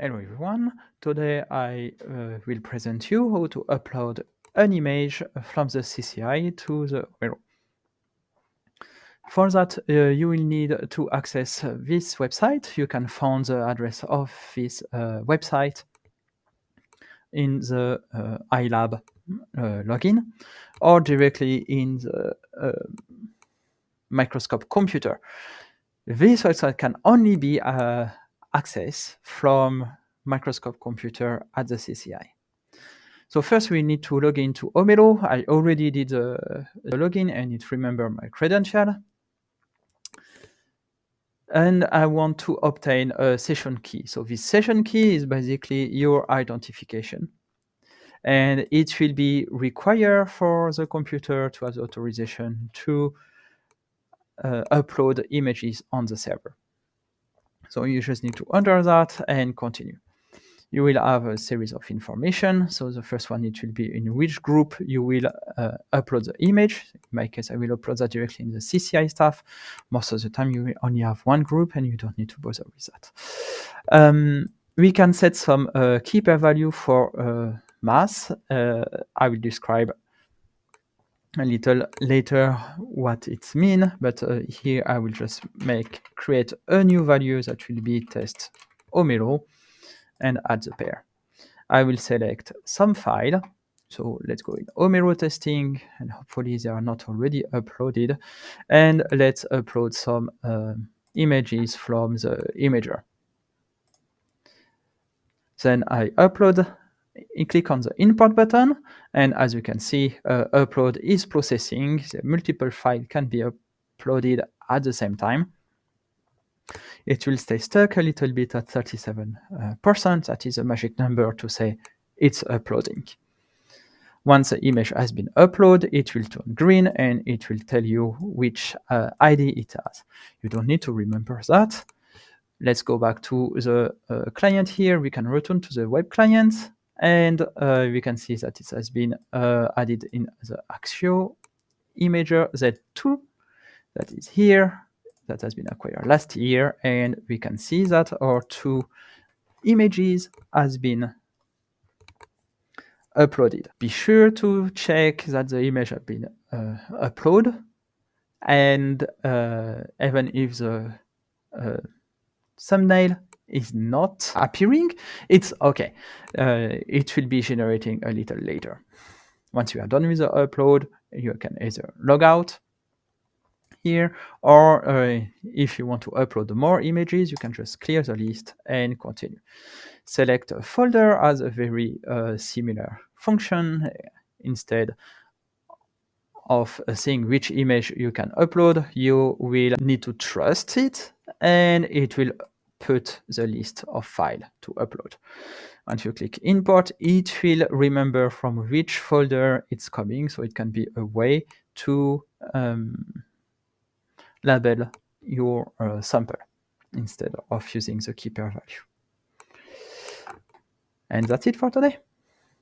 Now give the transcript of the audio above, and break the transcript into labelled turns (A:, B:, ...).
A: Hello everyone, today I will present you how to upload an image from the CCI to the Omero. For that, you will need to access this website. You can find the address of this website in the iLab login or directly in the microscope computer. This website can only be accessed from microscope computer at the CCI. So first we need to log into Omero. I already did the login and it remembered my credential. And I want to obtain a session key. So this session key is basically your identification. And it will be required for the computer to have the authorization to upload images on the server. So you just need to enter that and continue. You will have a series of information. So the first one, it will be in which group you will upload the image. In my case, I will upload that directly in the CCI staff. Most of the time, you will only have one group and you don't need to bother with that. We can set some key per value for mass. I will describe a little later what it means, but here I will just create a new value that will be test Omero and add the pair. I will select some file. So let's go in Omero testing, and hopefully they are not already uploaded. And let's upload some images from the imager. Then I upload. I click on the import button, and as you can see, upload is processing. The multiple files can be uploaded at the same time. It will stay stuck a little bit at 37%. That is a magic number to say it's uploading. Once the image has been uploaded, it will turn green and it will tell you which ID it has. You don't need to remember that. Let's go back to the client here. We can return to the web client and we can see that it has been added in the Axio imager Z2 that is here, that has been acquired last year, and we can see that our two images has been uploaded. Be sure to check that the image has been uploaded, and even if the thumbnail is not appearing, it's okay. It will be generating a little later. Once you are done with the upload, you can either log out here, or if you want to upload more images, you can just clear the list and continue. Select a folder as a very similar function. Instead of seeing which image you can upload, you will need to trust it, and it will put the list of file to upload. Once you click import, it will remember from which folder it's coming, so it can be a way to label your sample instead of using the key per value. And that's it for today.